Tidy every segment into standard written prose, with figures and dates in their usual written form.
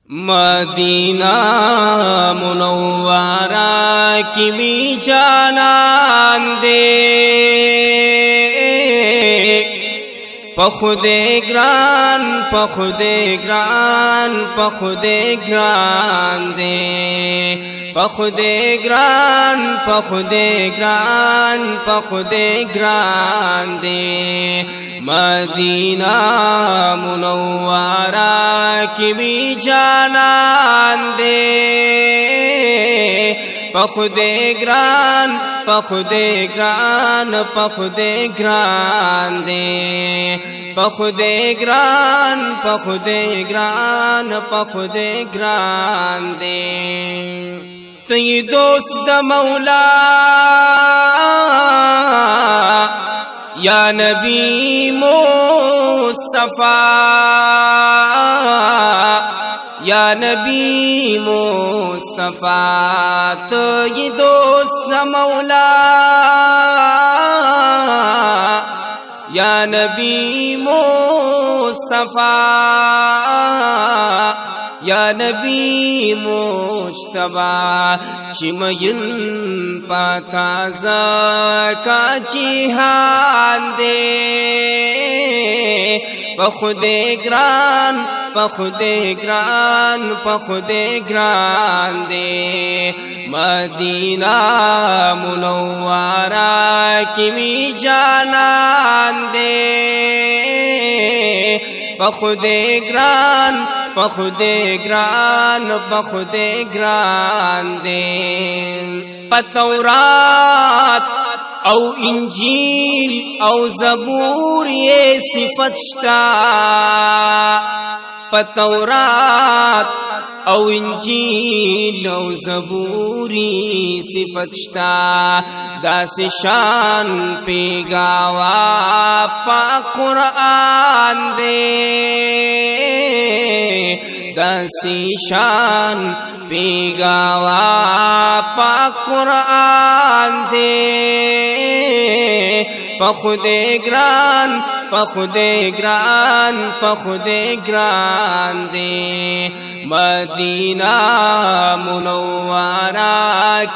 Medina Munawwara की भी जानान दे पखुदे ग्रान पखुदे ग्रान पखुदे ग्रान दे पखुदे ग्रान पखुदे ग्रान पखुदे ग्रान दे मदीना मुनव्वरा की भी जानान दे पखुदे ग्रान पखुदे ग्रान पखुदे ग्रान दे पखुदे ग्रान पखुदे ग्रान पखुदे ग्रान दे तो ये दोस्त मौला या नबी मुस्तफा या नबी मुस्तफा तो ये दोस्त मौला या नबी मुस्तफा या नबी मुज्तबा चिमयन पाताज़ा का जिहान दे पखुदे ग्रान पखुदे ग्रान पखुदे ग्रान दे मदीना मुनव्वरा की भी जानान दे पखुदे ग्रान पखुदे ग्रान पखुदे ग्रान दे पतौरात औ इंजील औ ज़बूर ये सिफत शता पतौरात औ इंजील औ ज़बूरी सिफत शता दास शान पे गावा पा कुरान दे दासी शान पे गावा पा कुरान दे पखुदे ग्रान पखुदे ग्रान पखुदे ग्रान दे मदीना मुनव्वरा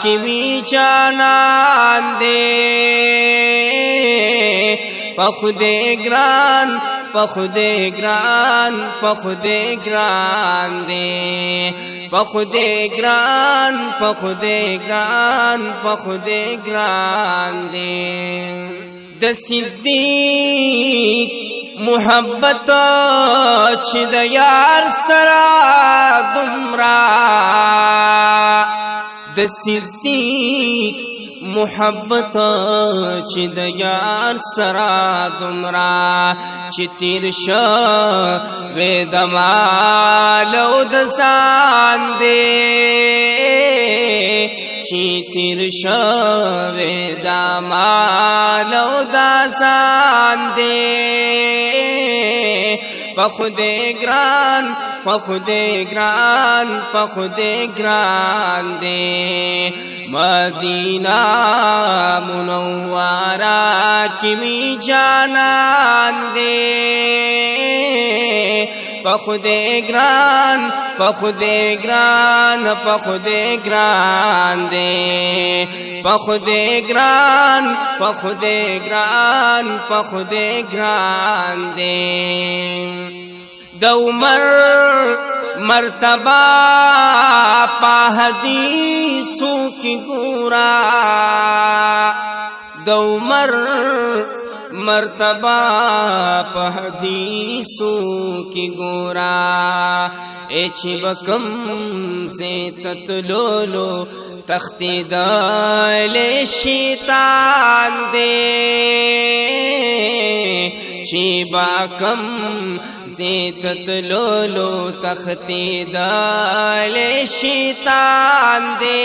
की भी जानान दे पखुदे ग्रान पखुदे ग्रान पखुदे ग्रान दे पखुदे ग्रान पखुदे ग्रान पखुदे ग्रान दे द सिद्दीक मुहब्बत च द यार सरा दुमरा द सिद्दीक मुहब्बत च द यार सरा दुमरा चितिर वेदमालो दसान दे चितिर वेदमालो दसान दे पखुदे ग्रान पखुदे ग्रान पखुदे ग्रान दे मदीना मुनव्वरा की भी जानान दे पखुदे ग्रान पखुदे ग्रान पखुदे ग्रान दे पखुदे ग्रान पखुदे ग्रान पखुदे ग्रान दे दौमर मर्तबा पा हदीसों की गुरा दौमर मर्तबा पा हदीसों की गुरा एची बकम से ततलोलो तख्ती दाले शैतान दे चीबा कम से ततलोलो तख्ती दाले शैतान दे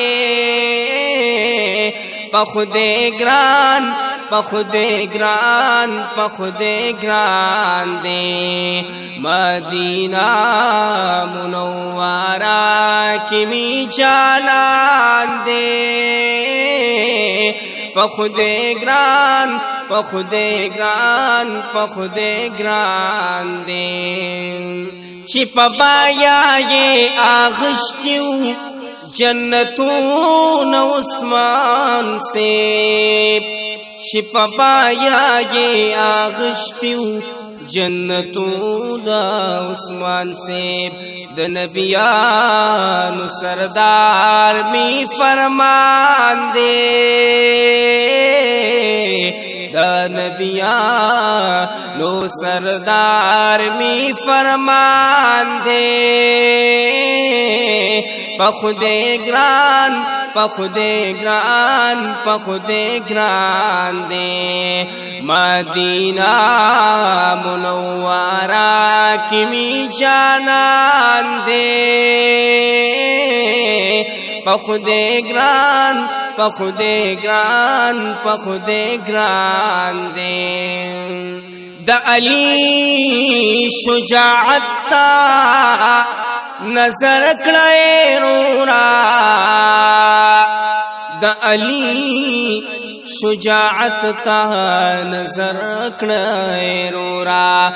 पखुदे ग्रान पखुदे ग्रान पखुदे ग्रान दे मदीना मुनव्वरा की भी जानान दे پخودے گران پخودے گران پخودے گران دے چی پا بایا یہ آغشتیو جنتون عثمان سے چی پا بایا یہ آغشتیو جنتون عثمان سے د نبیانو سردار می فرمان دے د نبیانو سردار می فرمان دے پخودے گران پخودے گران پخودے گران دے مدینہ منورہ کی می جانان دے پخودے گران پخودے گران پخودے گران دے دا علی شجاعت تا نظر کڑے رورا دا علی شجاعت تا نظر کڑے رورا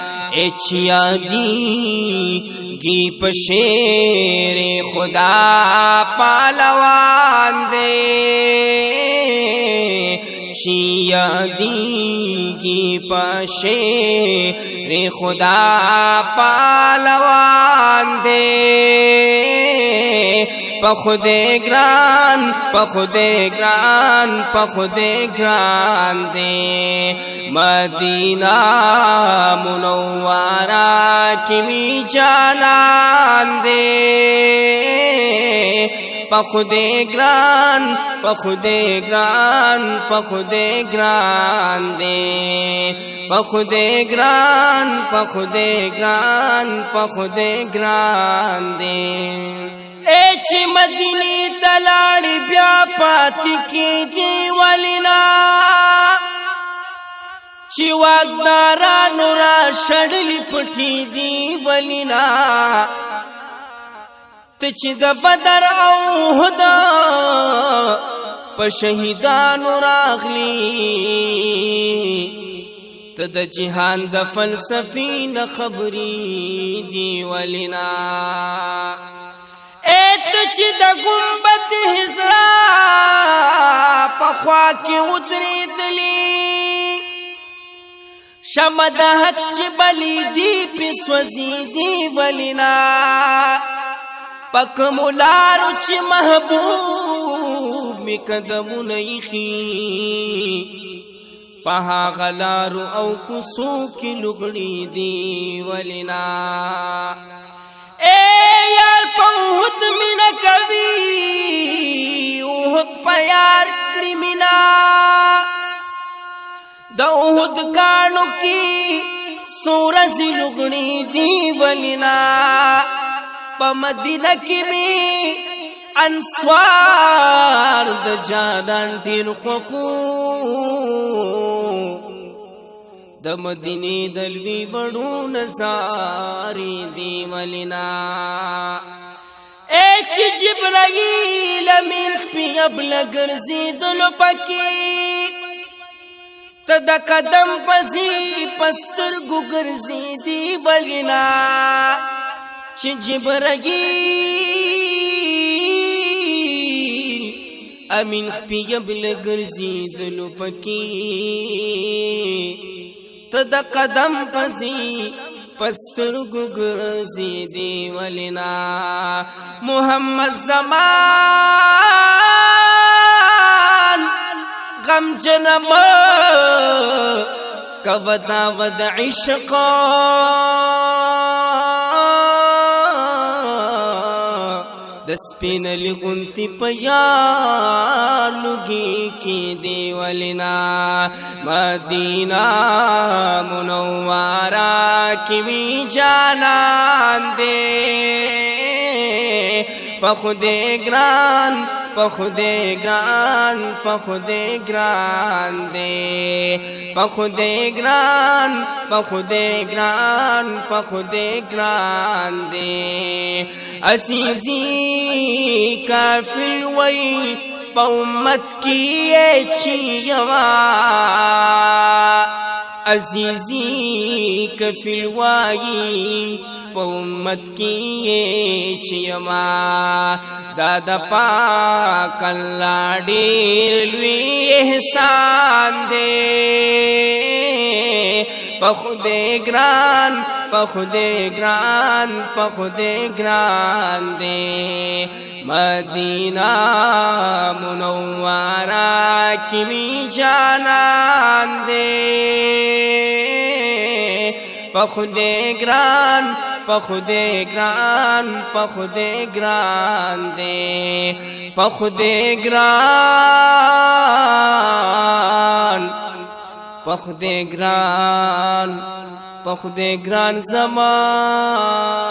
اچیا گی پشیر خدا پالوان دے چیا گی پشیر خدا پالوان دے پخودے گران پخودے گران پخودے گران دے مدینہ منورہ کی می جانان دے پخودے گران پخودے گران پخودے گران دے پخودے گران پخودے گران پخودے گران دے اے چی مدینی تلاڑی بیا پاتی کی دی ولینا چی واقدارانو را شڑلی پٹی دی ولینا تچی دا بدر او ہدا پا شہیدانو راغلی تد جہان دا فلسفی نخبری دی ولینا چی دا گنبت حضرا پخوا کی اتری دلی شمد حق چی بلی دی پی سوزی دی ولینا پک ملارو چی محبوب می قدمو نیخی پہا غلارو او کسو کی لگڑی دی ولینا اے یار پہت من کبھی اوہد پیار کری منا دا اوہد کانو کی سورج لگنی دی ولینا پا مدینہ کی می انسوار دا جانان دیر خوخو دا مدینی دلوی بڑو نظاری دی ولینا اے چی جبرائیل امیر خپی اب لگرزی دلو پکی تا دا قدم پزی پستر گرزی دی ولینا چی جبرائیل امین خپی اب لگرزی دلو پکی تد قدم پزی پستر گرزی دی ولینا محمد زمان غم جنم کبدا ود عشقا دسپین لغنتی پیالوگی کی دی ولینا مدینہ منورہ کی وی جانان دے پخودے گران پخودے گران پخودے گران دے پخودے گران پخودے گران پخودے گران دے عزیزی کافل وی پا امت کیے چیما عزیزی کفل وائی پا امت کیے چیما دادا پاک اللہ ڈیر لوی احسان دے پخودے گران پخودے گران پخودے گران دے مدینہ منورہ کی می جانان دے پخودے گران پخودے گران پخودے گران دے پخودے گران پخودے گران پخودے گران زمان